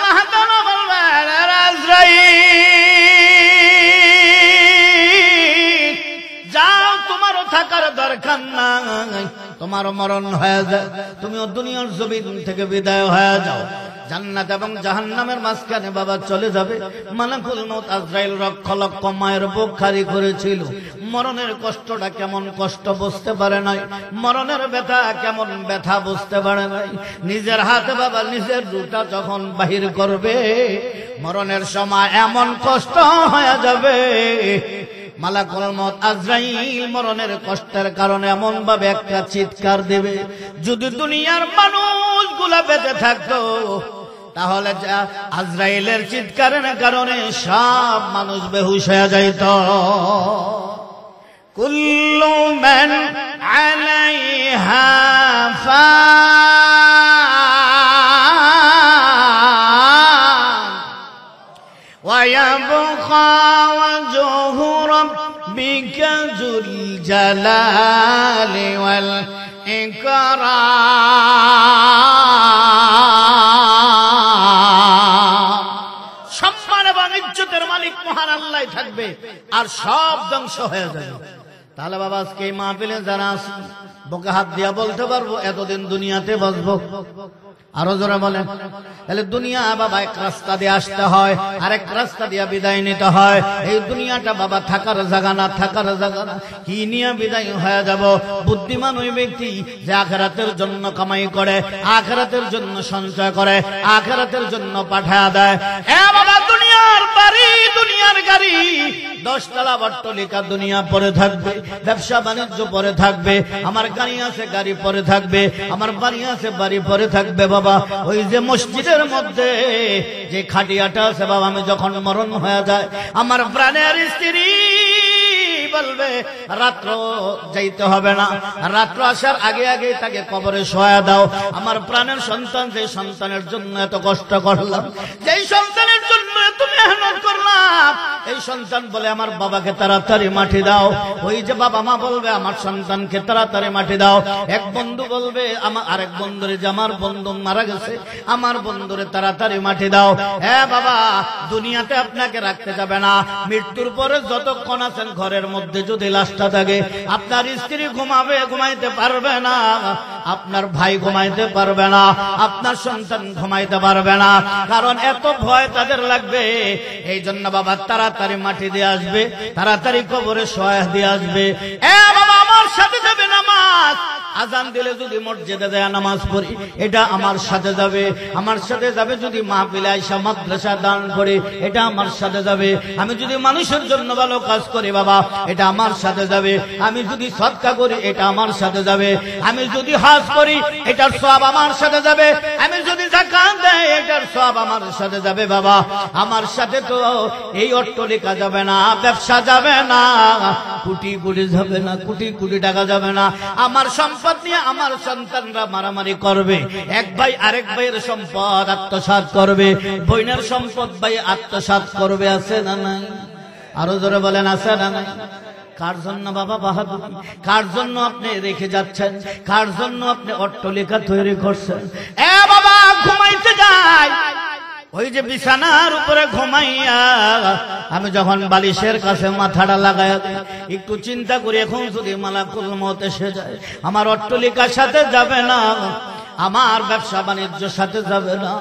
আল্লাহ তাআলা বলবেন আজরাইল যাও, তোমারও থাকার দরকার নাই, তোমার মরণ হয়ে যায়, তুমিও দুনিয়ার জমিন থেকে বিদায় হয়ে যাও। জান্নাত এবং জাহান্নামের মাঝখানে বাবা চলে যাবে। মালাকুল মউত আজরাইল লক্ষ লক্ষ মায়ের বুক খালি করেছিল। মরণের কষ্টটা কেমন কষ্ট বুঝতে পারে নাই, মরণের ব্যথা কেমন ব্যথা বুঝতে পারে নাই। নিজের হাতে বাবা নিজের রুটা যখন বাহির করবে, মরণের সময় এমন কষ্ট হয়ে যাবে, মালাকুল মউত আজরাইল মরণের কষ্টের কারণে এমন ভাবে একটা চিৎকার দেবে, যদি দুনিয়ার মানুষগুলা বেঁচে থাকতো তাহলে আজরাইলের চিৎকারের কারণে সব মানুষ বেহুশ হয়ে যাইত। কুল্লু মান আলাইহা ফান ওয়া ইয়াবকা ওয়াজহু রাব্বিকা যুল জালালি ওয়াল ইকরাম। সম্মান এবং ইজ্জতের মালিক মহান আল্লাহ থাকবে, আর সব ধ্বংস হয়ে যাবে। তাহলে বাবা আজকে এই মাহফিলে যারা আছে বুকে হাত দিয়া বলতে পারবো এতদিন দুনিয়াতে বসবো? আরো জোরে বলেন। তাহলে দুনিয়া বাবা এক রাস্তা দিয়ে আসতে হয়, আরেক রাস্তা দিয়ে বিদায় নিতে হয়। এই দুনিয়াটা বাবা থাকার জায়গা না, থাকার জায়গা না, কি নিয়ে বিদায় হয়ে যাব? বুদ্ধিমান ওই ব্যক্তি যে আখিরাতের জন্য কামাই করে, আখিরাতের জন্য সঞ্চয় করে, আখিরাতের জন্য পাঠায় দেয়। এ বাবা দুনিয়ার বাড়ি, দুনিয়ার গাড়ি, 10 তলা অট্টালিকা দুনিয়া পরে থাকবে, ব্যবসা বাণিজ্য পরে থাকবে, আমার গাড়ি আছে গাড়ি পরে থাকবে, আমার বাড়ি আছে বাড়ি পরে থাকবে। বাবা ওই যে মসজিদের মধ্যে যে খাটিয়াটা আছে বাবা, আমি যখন মরণ হয়ে যায় আমার প্রাণের স্ত্রী বলবে রাত্র যাইতে হবে না, রাত্র আসার আগে আগে তাকে কবরে শোয়া দাও। আমার প্রাণের সন্তান, যে সন্তানের জন্য এত কষ্ট করলাম, যেই সন্তানের জন্য এত মেহনত করলাম, এই সন্তান বলে আমার বাবাকে তাড়াতাড়ি মাটি দাও। ওই যে বাবা মা বলবে আমার সন্তানকে তাড়াতাড়ি মাটি দাও। এক বন্ধু বলবে আমার আরেক বন্ধুরে যে আমার বন্ধু মারা গেছে, আমার বন্ধুরে তাড়াতাড়ি মাটি দাও। হ্যাঁ বাবা, দুনিয়াতে আপনাকে রাখতে যাবে না, মৃত্যুর পরে যতক্ষণ আছেন ঘরের মধ্যে যদি লাশটা থাকে, আপনার স্ত্রী ঘুমাবে, ঘুমাইতে পারবে না, আপনার ভাই ঘুমাইতে পারবে না, আপনার সন্তান ঘুমাইতে পারবে না, কারণ এত ভয় তাদের লাগবে। এই জন্য বাবা তাড়াতাড়ি মাটি দিয়ে আসবে, তাড়াতাড়ি কবরে শোয়া দিয়ে আসবে। এ বাবা আমার সাথে যাবে নামাজ, আজান দিলে যদি মসজিদে যায় নামাজ পড়ি, এটা আমার সাথে যাবে। আমার সাথে যাবে যদি মাহফিলে আইসা মাদ্রাসা দান করে, এটা আমার সাথে যাবে। আমি যদি মানুষের জন্য ভালো কাজ করি বাবা, এটা আমার সাথে যাবে। আমি যদি সদকা করি, এটা আমার সাথে যাবে। আমি যদি হজ করি, এটার সওয়াব আমার সাথে যাবে। আমি যদি যাকাত দেই, এটার সওয়াব আমার সাথে যাবে। বাবা আমার সাথে তো এই অট্টালিকা যাবে না, ব্যবসা যাবে না, কোটি কোটি যাবে না, কোটি কোটি টাকা যাবে না। আমার সম্পদ নিয়ে আমার সন্তানরা মারামারি করবে, এক ভাই আরেক ভাইয়ের সম্পদ আত্মসাৎ করবে, বোনের সম্পদ ভাই আত্মসাৎ করবে। আছে না নাই? আরো জোরে বলেন আছে না নাই? কার জন্য বাবা বাহাদুর? কার জন্য আপনি রেখে যাচ্ছেন? কার জন্য আপনি অট্টালিকা তৈরি করছেন? এ বাবা ঘুমাইতে যাই, ওই যে বিছানার উপরে ঘুমাইয়া আমি যখন বালিশের কাছে মাথাটা লাগাই একটু চিন্তা করি, এখন যদি মালাকুল মউত এসে যায়, আমার অট্টালিকার সাথে যাবে না, আমার ব্যবসা বাণিজ্য সাথে যাবে না।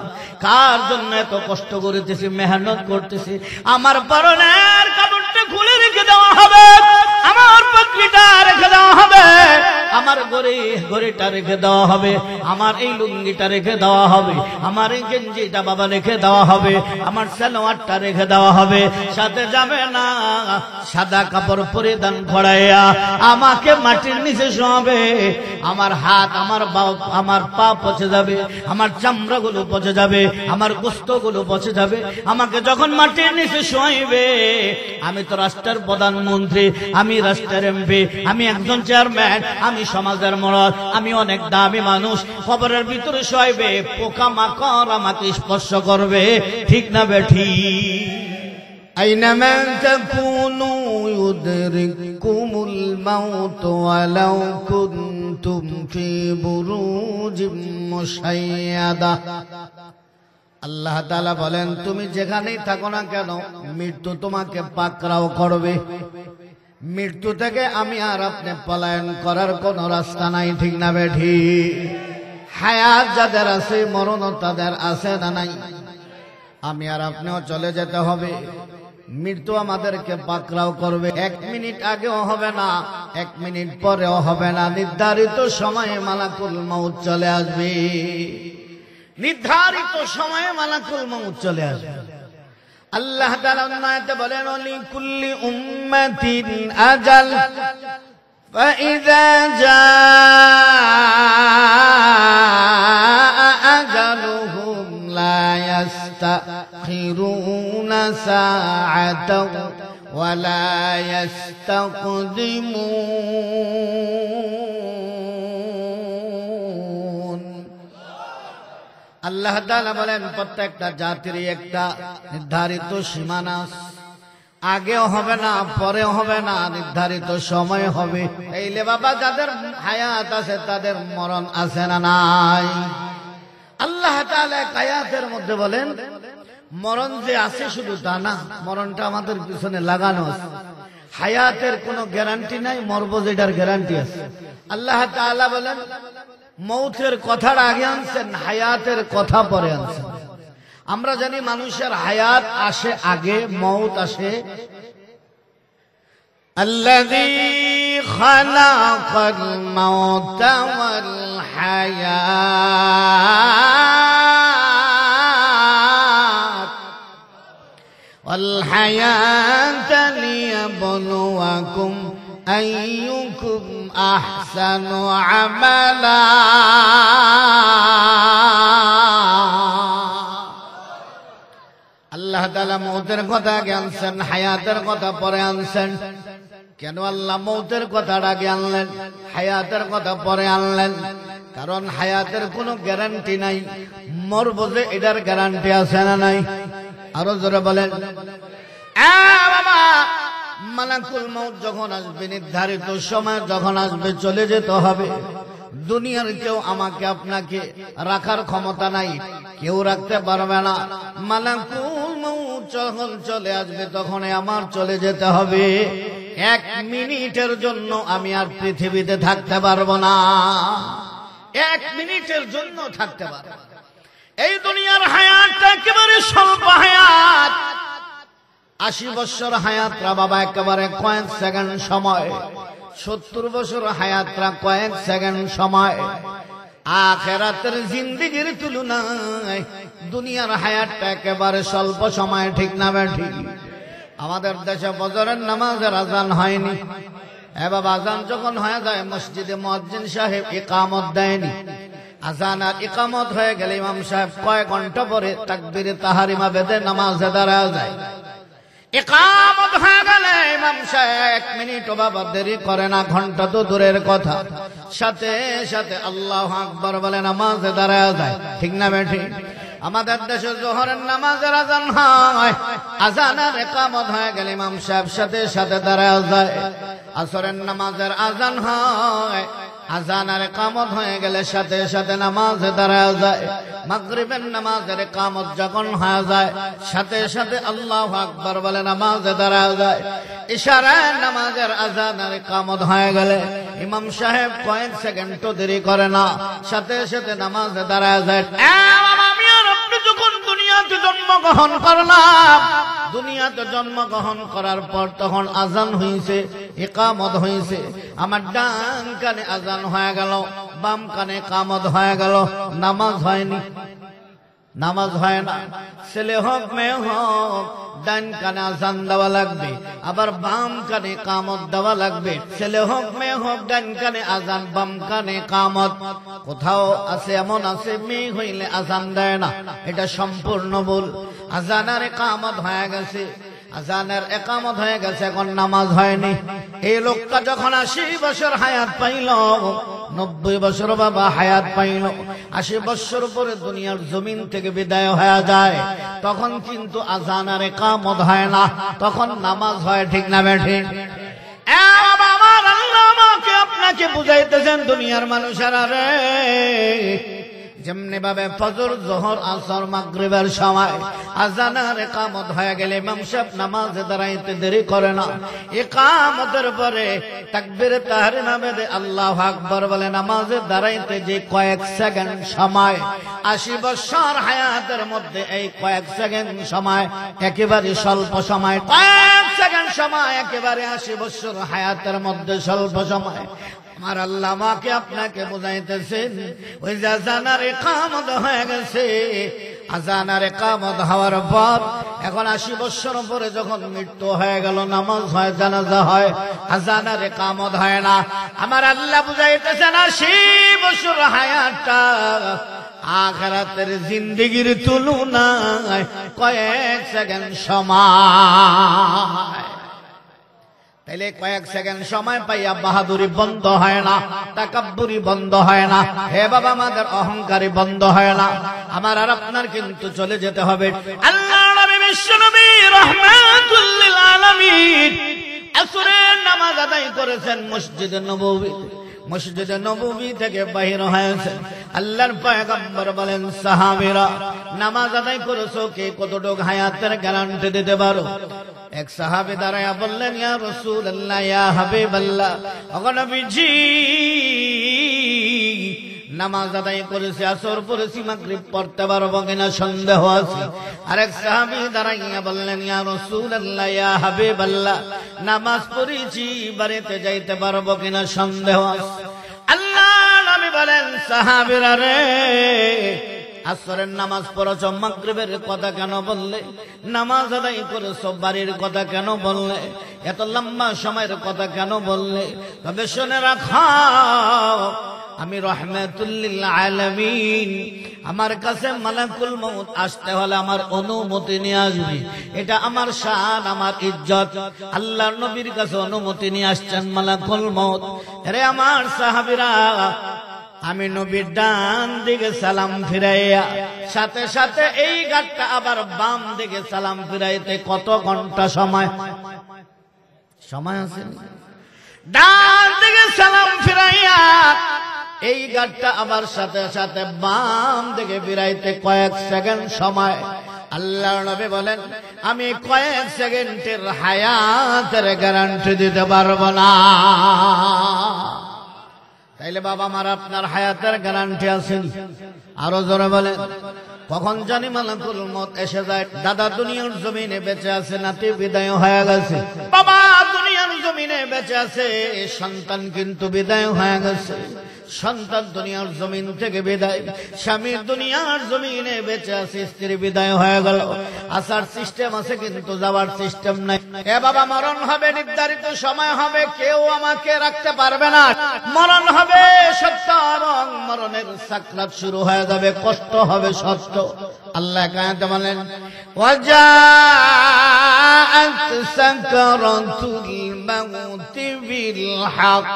কার জন্য এত কষ্ট করতেছি, মেহনত করতেছি? আমার পরনের কাপড়টা খুলে রেখে দেওয়া হবে, আমার পাগড়িটা রেখে দেওয়া হবে, আমার গড়িটা রেখে দেওয়া হবে, আমার এই লুঙ্গিটা রেখে দেওয়া হবে, আমার এই গেঞ্জিটা বাবা রেখে দেওয়া হবে, আমার সালোয়ারটা রেখে দেওয়া হবে। সাথে যাবে না, সাদা কাপড় পরিধান করাইয়া আমাকে মাটির নিচে শোয়াবে। আমার হাত, আমার পা পচে যাবে, আমার চামড়াগুলো পচে যাবে, আমার গোশতগুলো পচে যাবে। আমাকে যখন মাটির নিচে শোয়াইবে, আমি তো রাষ্ট্রের প্রধানমন্ত্রী, আমি রাষ্ট্রের এমপি, আমি একজন চেয়ারম্যান, আমি সমাজের মরদ, আমি অনেক দামি মানুষ। কবরের ভিতরে শোয়াইবে, পোকা মাকড় আমাকে স্পর্শ করবে, ঠিক না বেঠি? أينما تكونوا يدرككم الموت ولو كنتم في بروج مشيدة আল্লাহ তাআলা বলেন তুমি যেখানেই থাকো না কেন মৃত্যু তোমাকে পাকড়াও করবে। মৃত্যু থেকে আমি আর আপনি পলায়ন করার কোন রাস্তা নাই, ঠিক না বেঠি? হায়াত যাদের আছে মরণও তাদের আছে না নাই? আমি আর আপনিও চলে যেতে হবে। মৃত্যু আমাদেরকে পাকড়াও করবে। 1 মিনিট আগেও হবে না, 1 মিনিট পরেও হবে না। নির্ধারিত সময়ে মালাকুল মউত চলে আসবে। নির্ধারিত সময়ে মালাকুল মউত চলে আসবে। আল্লাহ তাআলা আয়াতে বলেন লিকুল্লি উম্মাতিন আজাল ফাইযা জাআ আজালুহুম লা ইস্তাখিরুনা সাআতাও ওয়া লা ইস্তাকদিমুন। আল্লাহ তাআলা বলেন প্রত্যেকটা জাতিরই একটা নির্ধারিত সীমানা, আগেও হবে না পরেও হবে না, নির্ধারিত সময় হবে। এইলে বাবা যাদের হায়াত আছে তাদের মরণ আছে না নাই? আল্লাহ তাআলা আয়াতের মধ্যে বলেন মরণ যে আছে শুধু তা না, মরণটা আমাদের পিছনে লাগানো আছে। হায়াতের কোনো গ্যারান্টি নাই, মরব যেটার গ্যারান্টি আছে। আল্লাহ তাআলা বলেন মৌতের কথাটা আগে আনছেন, হায়াতের কথা পরে আনছেন। আমরা জানি মানুষের হায়াত আসে আগে, মৌত আসে। আল্লাযী খালাকাল মাউতা ওয়াল হায়াতা লিয়াবলুয়াকুম আইয়ুকুম আহসানু আমালা। আল্লাহ তাআলা মৌতের কথা আগে আনছেন, হায়াতের কথা পরে আনছেন। কেন আল্লাহ মৌতের কথাটা আগে আনলেন, হায়াতের কথা পরে আনলেন? কারণ হায়াতের কোনো গ্যারান্টি নাই, মরব যে এটার গ্যারান্টি আছে না নাই? আরো জোরে বলেন। বাবা মালাকুল মউত যখন আসবে, নির্ধারিত সময় যখন আসবে, চলে যেতে হবে। দুনিয়ার কেউ আমাকে আপনাকে রাখার ক্ষমতা নাই, কেউ রাখতে পারবে না। মালাকুল মউত যখন চলে আসবে তখন আমার চলে যেতে হবে। 1 মিনিটের জন্য আমি আর পৃথিবীতে থাকতে পারবো না, 1 মিনিটের জন্য থাকতে পারবো না। এই দুনিয়ার হায়াতটা একেবারে স্বল্প হায়াত। 80 বছর হায়াতরা বাবা একেবারে কয়েক সেকেন্ড সময়, 70 বছর হায়াতরা কয়েক সেকেন্ড সময়। আখিরাতের জিন্দেগির তুলনায় দুনিয়ার হায়াতটা একেবারে স্বল্প সময়, ঠিক না বেঠি? আমাদের দেশে ফজরের নামাজের আজান হয়নি। বাবা আজান যখন হয়ে যায় মসজিদে মুয়াজ্জিন সাহেব ইকামত দেয়নি। আজান আর ইকামত হয়ে গেলে ইমাম সাহেব কয়েক ঘন্টা পরে তাকবীরে তাহরিমা বেঁধে নামাজে দাঁড়ায় যায়। ইকামত হয়ে গেলে ইমাম সাহেব 1 মিনিটও বাবা দেরি করে না, ঘন্টা তো দূরের কথা, সাথে সাথে আল্লাহু আকবার বলে নামাজে দাঁড়ায় যায়, ঠিক না বেঠি? আমাদের দেশে জোহরের নামাজের আজান হয়, আজানের ইকামত হয়ে গেলে ইমাম সাহেব সাথে সাথে দাঁড়ায় যায়। আসরের নামাজের আজান হয়, আজান আর ইকামত হয়ে গেলে সাথে সাথে নামাজে দাঁড়ায় যায়। মাগরিবের নামাজের ইকামত যখন হয়ে যায় সাথে সাথে আল্লাহু আকবার বলে নামাজে দাঁড়ায় যায়। ইশারায় নামাজের আজান আর ইকামত হয়ে গেলে ইমাম সাহেব কয়েক সেকেন্ডও দেরি করে না, সাথে সাথে নামাজে দাঁড়ায় যায়। আমি আর আপনি যখন দুনিয়াতে জন্মগ্রহণ করলাম, দুনিয়াতে জন্মগ্রহণ করার পর তখন আজান হয়েছে, ইকামত হয়েছে। আমার ডান কানে আজান হয়ে গেল, বাম কানে ইকামত হয়ে গেল, নামাজ হয়নি, নামাজ হয় না। ছেলে হোক মেয়ে হোক ডান কানে আজান দেওয়া লাগবে, আবার বাম কানে ইকামত দেওয়া লাগবে। ছেলে হোক মেয়ে হোক ডান কানে আজান, বাম কানে ইকামত। কোথাও আছে এমন আছে মেয়ে হইলে আজান দেয় না, এটা সম্পূর্ণ ভুল। আজান আর ইকামত হয়ে গেছে, আজানের ইকামত হয়ে গেছে, এখন নামাজ হয়নি। এই লোকটা যখন 80 বছর হায়াত পাইল, 90 বছর বাবা হায়াত পাইল, 80 বছর পরে দুনিয়ার জমিন থেকে বিদায় হয়ে যায়, তখন কিন্তু আজান আর ইকামত হয় না, তখন নামাজ হয়, ঠিক না বেঠি? আমার আল্লাহ আমাকে আপনাকে বুঝাইতেছেন দুনিয়ার মানুষেরা রে, যেমনি ভাবে ফজর, যোহর, আসর, মাগরিবের সময় আযানের ইকামত হয়ে গেলে ইমাম সাহেব নামাজে দাঁড়াইতে দেরি করে না। ইকামতের পরে তাকবীরে তাহরিমা বেদে আল্লাহু আকবার বলে নামাজে দাঁড়াইতে যে কয়েক সেকেন্ড সময়, 80 বছর হায়াতের মধ্যে এই কয়েক সেকেন্ড সময় একেবারে স্বল্প সময়, কয়েক সেকেন্ড সময় একেবারে 80 বছর হায়াতের মধ্যে স্বল্প সময়। আমার আল্লাহ আমাকে আপনাকে বুঝাইতেছেন, ওই যে আযানের ইকামত হয়ে গেছে, আযানের ইকামত হওয়ার পর এখন 80 বছর পরে যখন মৃত্যু হয়ে গেল, নামাজ হয়, জানাজা হয়, আযানের ইকামত হয় না। আমার আল্লাহ বুঝাইতেছেন 80 বছর হায়াতটা আখিরাতের জিন্দেগির তুলনায় কয়েক সেকেন্ড সময়। তাইলে কয়েক সেকেন্ড সময় পাইয়া বাহাদুরি বন্ধ হয় না, তাকাব্বুরি বন্ধ হয় না, হে বাবা আমাদের অহংকারী বন্ধ হয় না। আমার আর আপনার কিন্তু চলে যেতে হবে। আল্লাহর নবী বিশ্বনবী রাহমাতুল লিল আলামিন আসরের নামাজ আদায় করেছেন মসজিদে নববী। মসজিদে নববী থেকে বাহির হয়েছে। আল্লাহর পয়গম্বর বলেন, সাহাবীরা নামাজ আদায় করেছো, কে কতটুকু হায়াতের গ্যারান্টি দিতে পারো? এক সাহাবী দাঁড়ায়া বললেন, ইয়া রাসূলুল্লাহ, ইয়া হাবিবাল্লাহ, ওগো নবীজি, নামাজ আদায় করেছি, আসর পড়েছি, মাগরিব পড়তে পারবো কিনা সন্দেহ আছে। আরেক সাহাবী দাঁড়াইয়া বললেন, ইয়া রাসূলুল্লাহ, ইয়া হাবিবাল্লাহ, নামাজ পড়েছি, বাড়িতে যাইতে পারবো কিনা সন্দেহ আছে। আল্লাহ নবী বলেন, সাহাবীরা রে, আসরের নামাজ পড়েছো, মাগরিবের কথা কেন বললে? নামাজ আদায় করেছো, বাড়ির কথা কেন বললে? এত লম্বা সময়ের কথা কেন বললে? তবে শুনে রাখো, আমি রাহমাতুল লিল আলামিন, আমার কাছে মালাকুল মউত আসতে হলে আমার অনুমতি নিয়ে আসবে। এটা আমার শান, আমার ইজ্জত। আল্লাহর নবীর কাছে অনুমতি নিয়ে আসছেন মালাকুল মউত। আরে আমার সাহাবীরা, আমি নবীর ডান দিকে সালাম ফিরাইয়া সাথে সাথে এই গাটটা আবার বাম দিকে সালাম ফিরাইতে কত ঘন্টা সময় আছে? ডান দিকে সালাম ফিরাইয়া এই গাটটা আবার সাথে সাথে বাম দিকে ফিরাইতে কয়েক সেকেন্ড সময়। আল্লাহর নবী বলেন, আমি কয়েক সেকেন্ডের হায়াতের গ্যারান্টি দিতে পারবো না। তাইলে বাবা আমার আপনার হায়াতের গ্যারান্টি আছে? আরো জোরে বলেন। কখন জানি মালাকুল মউত এসে যায়। দাদা দুনিয়ার জমিনে বেঁচে আছে, নাতি বিদায় হয়ে গেছে। বাবা দুনিয়ার জমিনে বেঁচে আছে, সন্তান কিন্তু বিদায় হয়ে গেছে। সন্তান দুনিয়ার জমিন থেকে বিদায়, স্বামী দুনিয়ার জমিনে বেঁচে আছে, স্ত্রী বিদায় হয়ে গেল। আসার সিস্টেম আছে কিন্তু যাওয়ার সিস্টেম নাই। এ বাবা মরণ হবে, নির্ধারিত সময় হবে, কেউ আমাকে রাখতে পারবে না। মরণ হবে সত্য, এবং মরণের সাকরাত শুরু হয়ে যাবে, কষ্ট হবে সত্য। আল্লাহ কায়াতে বলেন, ওয়াজাআত সাকরাতুল মাউতি বিল হক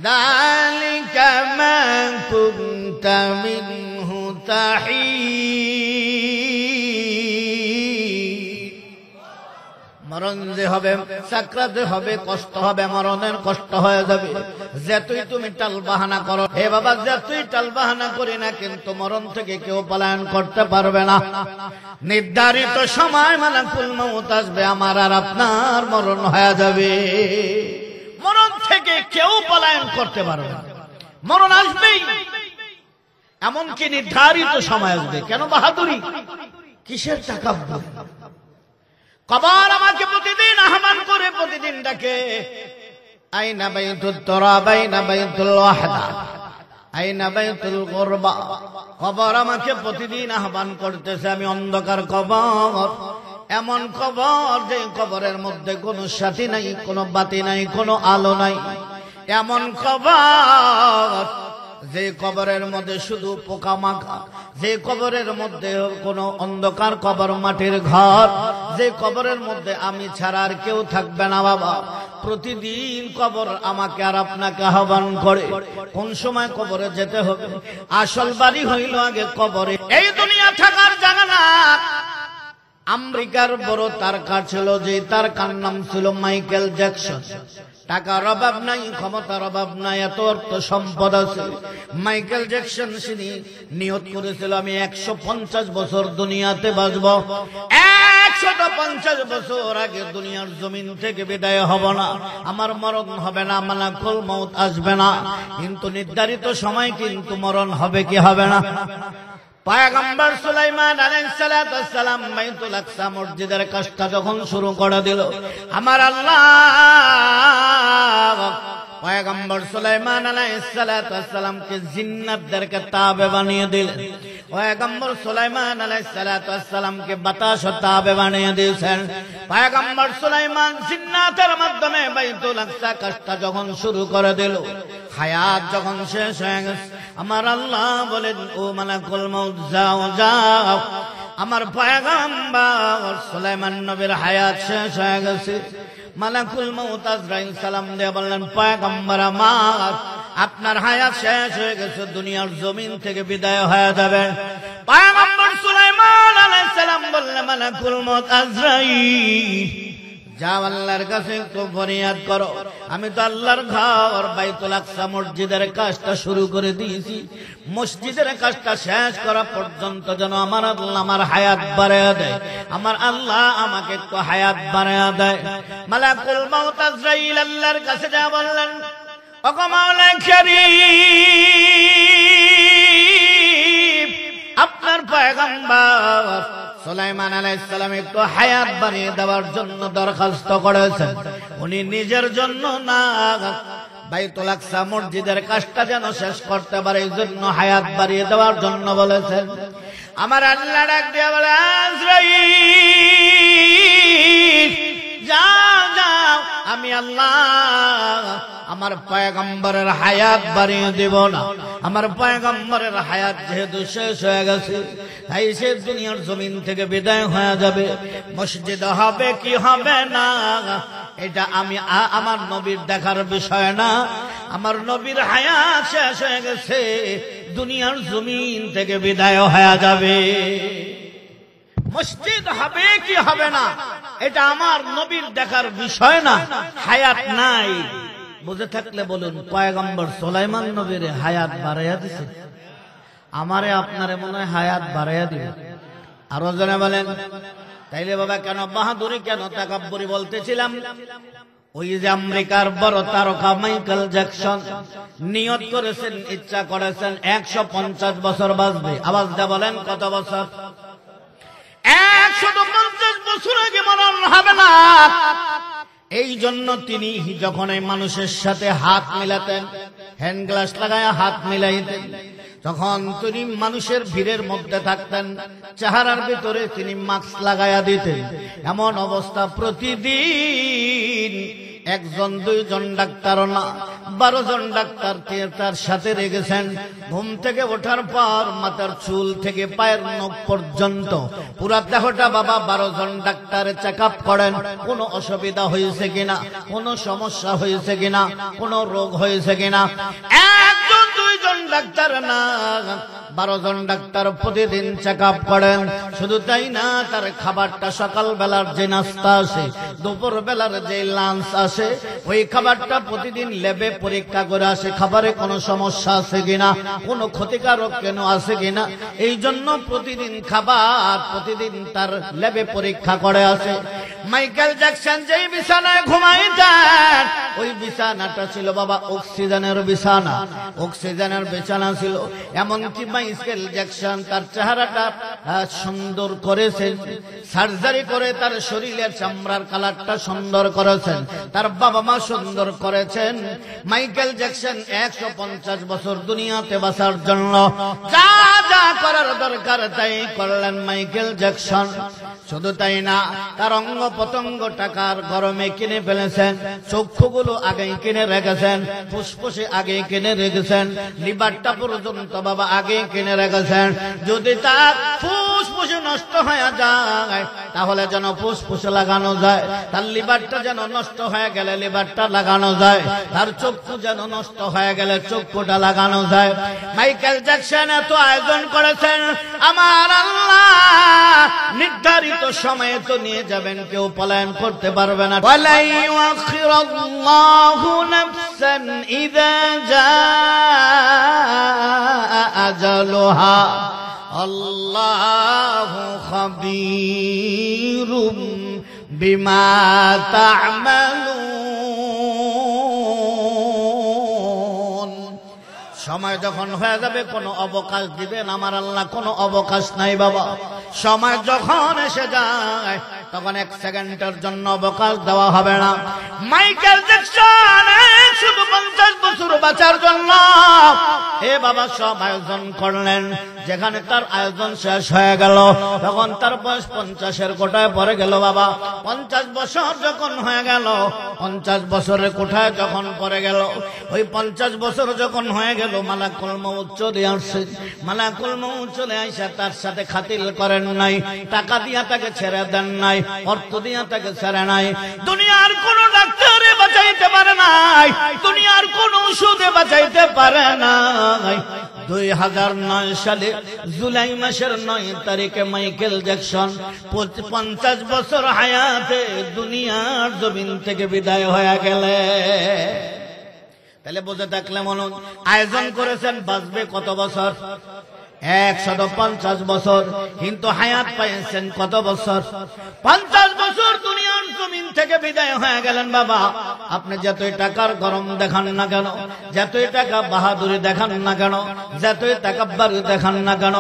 যালিকা মা কুনতা মিনহু তাহিদ। মরণ যে হবে, সাকরাত হবে, কষ্ট হবে, মরণের কষ্ট হয়ে যাবে। যতই তুমি টাল বাহানা করো, হে বাবা যতই টাল বাহানা করি না, কিন্তু মরণ থেকে কেউ পলায়ন করতে পারবে না। নির্ধারিত সময় মালাকুল মউত আসবে, আমার আর আপনার মরণ হয়ে যাবে। মরণ থেকে কেউ পলায়ন করতে পারবে না, মরণ আসবেই। এমনকি নির্ধারিত সময় আসবে। কেন বাহাদুরি? কিসের তাকাব্বুর? কবর আমাকে প্রতিদিন আহ্বান করে, প্রতিদিন ডাকে, আইনা বাইতুত তুরাব, আইনা বাইতুল ওয়াহদা, আইনা বাইতুল গুরবা। কবর আমাকে প্রতিদিন আহ্বান করতেছে। আমি অন্ধকার কবর, এমন কবর যে কবরের মধ্যে কোনো সাথী নাই, কোনো বাতি নাই, কোনো আলো নাই। এমন কবর যে কবরের মধ্যে শুধু পোকামাকড়, যে কবরের মধ্যে কোনো অন্ধকার কবর, মাটির ঘর, যে কবরের মধ্যে আমি ছাড়া আর কেউ থাকবে না। বাবা প্রতিদিন কবর আমাকে আর আপনাকে আহ্বান করে। কোন সময় কবরে যেতে হবে? আসল বাড়ি হইল আগে কবরে। এই দুনিয়া থাকার জায়গা না, আমেরিকার বড় তারকা ছিল, যে তারকার নাম ছিল মাইকেল জ্যাকসন। টাকার অভাব নাই, ক্ষমতার অভাব নাই, এত অর্থ সম্পদ আছে। মাইকেল জ্যাকসন তিনি নিয়ত করেছিল, আমি 150 বছর দুনিয়াতে বাঁচব, 150 বছর আগে দুনিয়ার জমিন থেকে বিদায় হব না, আমার মরণ হবে না, মালাকুল মউত আসবে না। কিন্তু নির্ধারিত সময় কিন্তু মরণ হবে কি হবে না? পয়গম্বর সুলাইমান আলাইহিস সালাতু ওয়াস সালাম বাইতুল আকসা মসজিদের কাজটা যখন শুরু করে দিল, আমার আল্লাহ পয়গম্বর সুলাইমান আলাইহিস সালাতু ওয়াস সালামকে জিন্নাতদেরকে তাবে বানিয়ে দিলেন। পয়গম্বর সুলাইমান আলাইহিস সালাতু ওয়াস সালামকে বাতাস তাবে বানিয়ে দিয়েছেন। পয়গম্বর সুলাইমান জিন্নাতের মাধ্যমে বাইতুল আকসা কাজটা যখন শুরু করে দিল, হায়াত যখন শেষ হয়ে গেছে, আমার আল্লাহ বলেন, ও মালাকুল মউত যাও যাও, আমার পয়গম্বর সুলাইমান নবীর হায়াত শেষ হয়ে গেছে। মালাকুল মউত আজরাইল সালাম দিয়ে বললেন, পয়গম্বর আমার আপনার হায়াত শেষ হয়ে গেছে, দুনিয়ার জমিন থেকে বিদায় হয়ে যাবে। পয়গম্বর সুলাইমান আলাইহিস সালাম বললেন, মালাকুল মউত আজরাইল যাও আল্লাহর কাছে একটু ফরিয়াদ করো, আমি তো আল্লাহর ঘর বাইতুল আকসা মসজিদের কাজটা শুরু করে দিয়েছি, মসজিদের কাজটা শেষ করা পর্যন্ত যেন আমার আল্লাহ আমার হায়াত বাড়ায়া দেয়, আমার আল্লাহ আমাকে একটু হায়াত বাড়ায়া দেয়। মালাকুল মউত আজরাইল আল্লাহর কাছে যা বললেন, ওগো মাওলা কারীম, আপনার পয়গম্বর সুলাইমান আলাইহিস সালাম একটু হায়াত বাড়িয়ে দেওয়ার জন্য দরখাস্ত করেছেন। উনি নিজের জন্য না, বাইতুল আকসা মসজিদের কাজটা যেন শেষ করতে পারে, এই জন্য হায়াত বাড়িয়ে দেওয়ার জন্য বলেছেন। আমার আল্লাহ ডাক দিয়ে বলে, আজরাইল যাও যাও, আমি আল্লাহ আমার পয়গম্বরের হায়াত বাড়িয়ে দেব না, আমার পয়গম্বরের হায়াত যেহেতু শেষ হয়ে গেছে, তাই সে দুনিয়ার জমিন থেকে বিদায় হয়ে যাবে। মসজিদ হবে কি হবে না, এটা আমি আমার নবীর দেখার বিষয় না, আমার নবীর হায়াত শেষ হয়ে গেছে, দুনিয়ার জমিন থেকে বিদায় হয়ে যাবে। মসজিদ হবে কি হবে না, এটা আমার নবীর দেখার বিষয় না, হায়াত নাই। বুঝে থাকলে বলুন, পয়গম্বর সুলাইমান নবীর হায়াত বাড়াইয়া দিছে, আমারে আপনারে মনে হয় হায়াত বাড়াইয়া দিবে। আরো জনে বলেন, তাইলে বাবা কেন বাহাদুরি, কেন তাকাব্বুরি বলতেছিলাম? ওই যে আমেরিকার বড় তারকা মাইকেল জ্যাকসন নিয়ত করেছেন, ইচ্ছা করেছেন 150 বছর বাঁচবে। আওয়াজ দিয়ে বলেন কত বছর? 150 বছর আগে মরণ হবে না। এই জন্য তিনি যখন এই মানুষের সাথে হাত মিলাতেন, হ্যান্ড গ্লাস লাগায় হাত মিলাইতেন, যখন তিনি মানুষের ভিড়ের মধ্যে থাকতেন, চেহারার ভিতরে তিনি মাস্ক লাগাইয়া দিতেন। এমন অবস্থা প্রতিদিন একজন দুইজন ডাক্তার না, 12 জন ডাক্তার তার সাথে রেখেছেন। ঘুম থেকে ওঠার পর মাথার চুল থেকে পায়ের নখ পর্যন্ত পুরা দেহটা বাবা 12 জন ডাক্তার চেক আপ করেন, কোনো অসুবিধা হয়েছে কিনা, কোনো সমস্যা হয়েছে কিনা, কোনো রোগ হয়েছে কিনা। একজন দুইজন ডাক্তার না, 12 জন ডাক্তার প্রতিদিন চেক আপ করেন। শুধু তাই না, তার খাবারটা সকাল বেলার যে নাস্তা আসে, দুপুর বেলার যে লাঞ্চ আসে, ওই খাবারটা প্রতিদিন ল্যাবে পরীক্ষা করে আসে, খাবারে কোনো সমস্যা আছে কিনা, কোনো ক্ষতিকারক কেন আছে কিনা। এই জন্য প্রতিদিন খাবার প্রতিদিন তার ল্যাবে পরীক্ষা করে আসে। মাইকেল জ্যাকসন যেই বিছানায় ঘুমাইতেন, ওই বিছানাটা ছিল বাবা অক্সিজেনের বিছানা, অক্সিজেনের বিছানা ছিল। এমনকি মাইকেল জ্যাকসন তার চেহারাটা সুন্দর করেছেন, সার্জারি করে তার শরীরের চামড়ার কালারটা সুন্দর করেছেন, তার বাবা মা সুন্দর করেছেন। মাইকেল জ্যাকসন 150 বছর দুনিয়াতে বাঁচার জন্য যা যা করার দরকার তাই করলেন মাইকেল জ্যাকসন। শুধু তাই না, তার অঙ্গ পতঙ্গ টাকার গরমে কিনে ফেলেছেন, চক্ষুগুলো আগেই কিনে রেখেছেন, ফুসফুসে আগে কিনে রেখেছেন, লিভারটা পর্যন্ত বাবা আগে কিনে রেখেছেন। যদি তার ফুসফুসে নষ্ট হয়ে যায় তাহলে যেন ফুসফুসে লাগানো যায়, তার লিভারটা যেন নষ্ট হয়ে গেলে লিভারটা লাগানো যায়, তার চক্ষু যেন নষ্ট হয়ে গেলে চক্ষুটা লাগানো যায়। মাইকেল জ্যাকসন এত আয়োজন করেছেন, আমার আল্লাহ নির্ধারিত সময়ে তো নিয়ে যাবেন, কেউ পলায়ন করতে পারবে না। ওয়ালা ইউআখিরাল্লাহু নাফসান ইযা জাআ আজালুহা আল্লাহু খাবীরুম বিমা তা'মালুন। সময় যখন হয়ে যাবে কোনো অবকাশ দিবেন আমার আল্লাহ? কোনো অবকাশ নাই বাবা। সময় যখন এসে যায় তখন 1 সেকেন্ডের জন্য অবকাশ দেওয়া হবে না। মাইকেল জ্যাকসন 150 বছর বাঁচার জন্য এ বাবা সব আয়োজন করলেন, যেখানে তার আয়োজন শেষ হয়ে গেল তখন তার বয়স 50-এর কোঠায় পড়ে গেল বাবা। 50 বছর যখন হয়ে গেল, 50 বছরের কোঠায় যখন পড়ে গেল, ওই 50 বছর যখন হয়ে গেল মালাকুল মউত চলে আসছে। মালাকুল মউত চলে আইসা তার সাথে খাতিল করেন নাই, টাকা দিয়া তাকে ছেড়ে দেন নাই, অর্থ দিয়া তাকে ছেড়ে নাই। দুনিয়ার কোন ডাক্তারে বাঁচাইতে পারে নাই, দুনিয়ার কোন ওষুধে বাঁচাইতে পারে নাই। 2009 সালে জুলাই মাসের 9 তারিখে মাইকেল জ্যাকসন 50 বছর হায়াতে দুনিয়ার জমিন থেকে বিদায় হয়ে গেলে। তাহলে বুঝে থাকলে মনে আয়োজন করেছেন বাঁচবে কত বছর? 150 বছর, কিন্তু হায়াত পাইছেন কত বছর? 50 বছর দুনিয়ার জমিন থেকে বিদায় হয়ে গেলেন বাবা। আপনি যতই টাকার গরম দেখান না কেন, যতই টাকা বাহাদুরি দেখান না কেন, যতই তাকাব্বুর দেখান না কেন,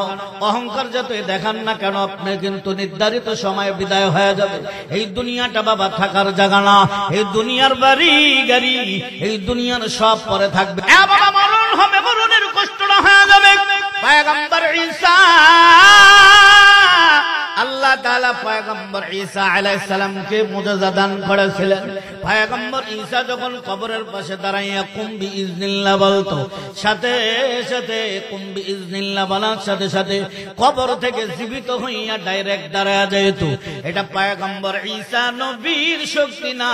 অহংকার যতই দেখান না কেন, আপনি কিন্তু নির্ধারিত সময়ে বিদায় হয়ে যাবে। এই দুনিয়াটা বাবা থাকার জায়গা না, এই দুনিয়ার বাড়ি গাড়ি, এই দুনিয়ার সব পরে থাকবে। বাবা মরণ হবে, মরণের কষ্টটা হয়ে যাবে। পয়গম্বর ঈসা, আল্লাহ তাআলা পয়গম্বর ঈসা আলাইহিস সালামকে মুজিজা দান করেছিলেন। পয়গম্বর ঈসা যখন কবরের পাশে দাঁড়াইয়া কুম বিইজনিল্লাহ বলতো, সাথে সাথে কুম বিইজনিল্লাহ বলার সাথে সাথে কবর থেকে জীবিত হইয়া ডাইরেক্ট দাঁড়ায়া যেত। এটা পয়গম্বর ঈসা নবীর শক্তি না,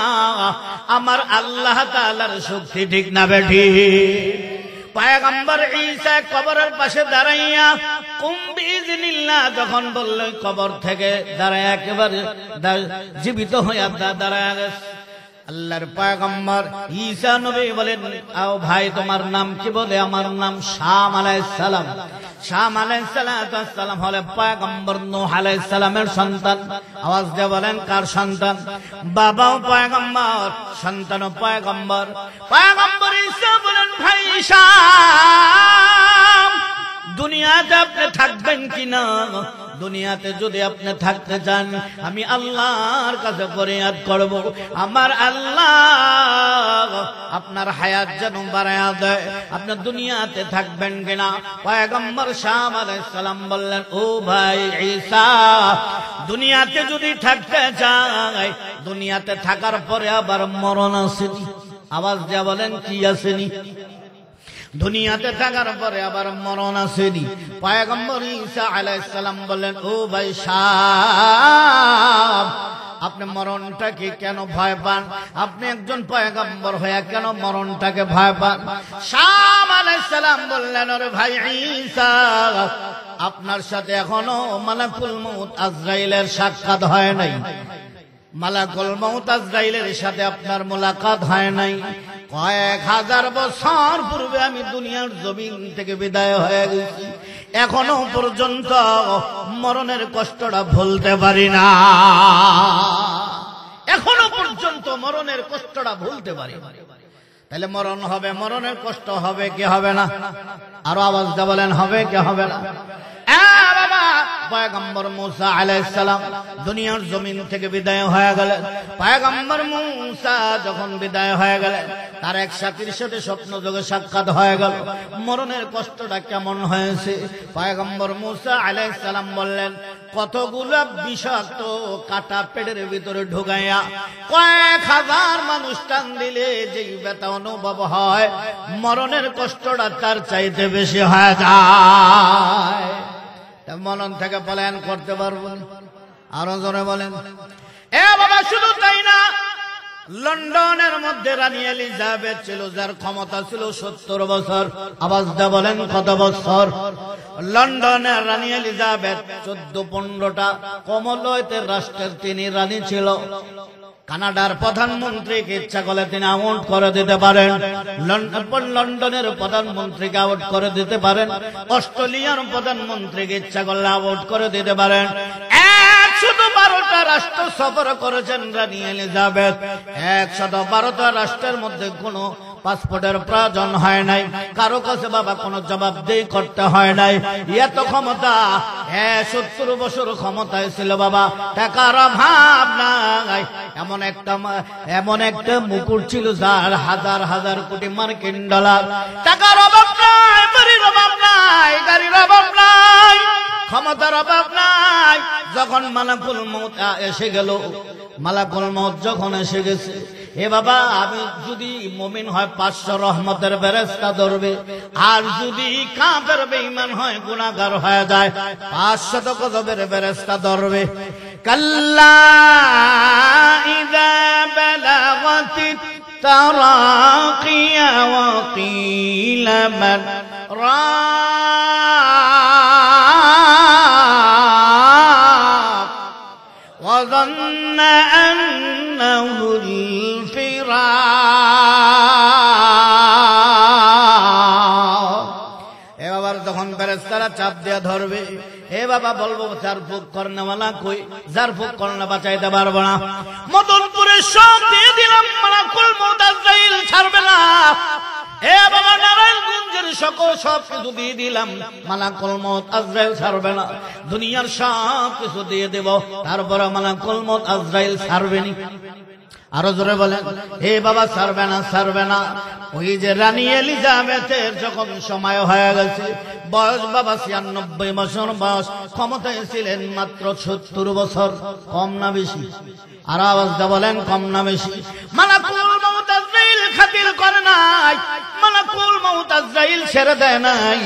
আমার আল্লাহ তাআলার শক্তি, ঠিক না বেঠিক? পয়গম্বর ঈসা কবরের পাশে দাঁড়াইয়া কুম বিইজনিল্লাহ যখন বলল, কবর থেকে দাঁড়ায় একেবারে জীবিত হইয়া দাঁড়ায় গেছে। আল্লাহর পয়গম্বর ঈসা নবী বলেন, আও ভাই তোমার নাম কি? বলে আমার নাম শাম আলাইহিস সালাম। শাম আলাইহিস সালাম হলে পয়গম্বর নূহ আলাইহিস সালামের সন্তান। আওয়াজ দিয়ে বলেন কার সন্তান? বাবাও পয়গম্বর, সন্তানও পয়গম্বর। পয়গম্বর ঈসা বলেন, ভাই শাম, দুনিয়াতে আপনি থাকবেন কিনা? দুনিয়াতে যদি আপনি থাকতে চান, আমি আল্লাহর কাছে ফরিয়াদ করব, আমার আল্লাহ আপনার হায়াত যেন বাড়ায়া দেয়। আপনি দুনিয়াতে থাকবেন কিনা? পয়গম্বর শাম আলাইহিস সালাম বললেন, ও ভাই ঈসা, দুনিয়াতে যদি থাকতে চাই, দুনিয়াতে থাকার পরে আবার মরণ আসেনি। আওয়াজ দিয়ে বলেন কি আসেনি? দুনিয়াতে থাকার পরে আবার মরণ আসেনি। পয়গম্বর ঈসা আলাইহিস সালাম বললেন, ও ভাই শাম, আপনি মরণটাকে কেন ভয় পান? আপনি একজন পয়গম্বর হয়ে কেন মরণটাকে ভয় পান? শাম আলাইহিস সালাম বললেন, ওরে ভাই ঈসা, আপনার সাথে এখনো মালাকুল মউত আজরাইলের সাক্ষাৎ হয় নাই। মালাকুল মউত আজরাইলের সাথে আপনার মোলাকাত হয় নাই। কয়েক হাজার বছর পূর্বে আমি দুনিয়ার জমিন থেকে বিদায় হয়ে গেছি, এখনো পর্যন্ত মরণের কষ্টটা ভুলতে পারি না। এখনো পর্যন্ত মরণের কষ্টটা ভুলতে পারি। তাহলে মরণ হবে, মরণের কষ্ট হবে কি হবে না? আরো আওয়াজ দিয়ে বলেন হবে কি হবে না? পয়গম্বর মূসা আলাইহিস সালাম দুনিয়ার জমিন থেকে বিদায় হয়ে গেলেন। পয়গম্বর মূসা যখন বিদায় হয়ে গেলেন, তার এক সাথীর সাথে স্বপ্ন যোগে সাক্ষাৎ হয়ে গেল। মরণের কষ্টটা কেমন হয়েছে? পয়গম্বর মূসা আলাইহিস সালাম বললেন, কতগুলো বিষাক্ত কাটা পেটের ভিতরে ঢুকাইয়া কয়েক হাজার মানুষ টান দিলে যেই ব্যথা অনুভব হয়, মরণের কষ্টটা তার চাইতে বেশি হয়ে যায়। মরণ থেকে পলায়ন করতে পারবো? আরো জোরে বলেন। এ বাবা, শুধু তাই না, লন্ডনের মধ্যে রানী এলিজাবেথ ছিল, যার ক্ষমতা ছিল 70 বছর। আওয়াজ দিয়ে বলেন কত বছর? লন্ডনের রানী এলিজাবেথ 14-15টা কমনওয়েলথের রাষ্ট্রের তিনি রানী ছিল। কানাডার প্রধানমন্ত্রীকে ইচ্ছা করলে তিনি আউট করে দিতে পারেন, লন্ডনের প্রধানমন্ত্রীকে আউট করে দিতে পারেন, অস্ট্রেলিয়ার প্রধানমন্ত্রীকে ইচ্ছা করলে আউট করে দিতে পারেন। 112টা রাষ্ট্র সফর করেছেন রানী এলিজাবেথ। 112টা রাষ্ট্রের মধ্যে কোনো পাসপোর্টের প্রয়োজন হয় নাই, কারো কাছে বাবা কোনো জবাবদিহি করতে হয় নাই। এত ক্ষমতা, 70 বছর ক্ষমতায় ছিল বাবা, টাকার অভাব নাই। এমন একটা মুকুট ছিল যার হাজার হাজার কোটি মার্কিন ডলার। টাকার অভাব নাই, বাড়ির অভাব নাই, গাড়ির অভাব নাই, ক্ষমতার অভাব নাই। যখন মালাকুল মউত এসে গেল, মালাকুল মউত যখন এসে গেছে, এ বাবা আমি যদি মুমিন হয় 500 রহমতের ফেরেশতা ধরবে, আর যদি কাফের বেঈমান হয় গুনাহগার হয়ে যায় 500 গজবের ফেরেশতা ধরবে। কাল্লা ইযা বালাগাতিত তারাকিয়া ওয়া কিলা মান রাক ওয়া যান্না আন্নাহু যখন ফেরেশতারা চাপ দিয়ে ধরবে, এ বাবা বলবো যার ফুক করনেওয়ালা কই, যার ফুক করনে বাঁচাইতে পারবো না। মদনপুরে সব দিয়ে দিলাম, মালাকুল মউত আজরাইল ছাড়বে না। এ বাবা নারায়ণগঞ্জের সকল সব কিছু দিয়ে দিলাম, মালাকুল মউত আজরাইল ছাড়বে না। দুনিয়ার সব কিছু দিয়ে দেব, তারপরে মালাকুল মউত আজরাইল ছাড়বে না। আরো জোরে বলেন, এ বাবা ছাড়বে না, ছাড়বে না। ওই যে রানী এলিজাবেথের যখন সময় হয়ে গেছে, বয়স বাবা 96 বছর বয়স, ক্ষমতায় ছিলেন মাত্র 70 বছর। কম না বেশি? আর আওয়াজটা বলেন কম না বেশি? মালাকুল মউত আজরাইল খাতির করে নাই, মালাকুল মউত আজরাইল ছেড়ে দেয় নাই।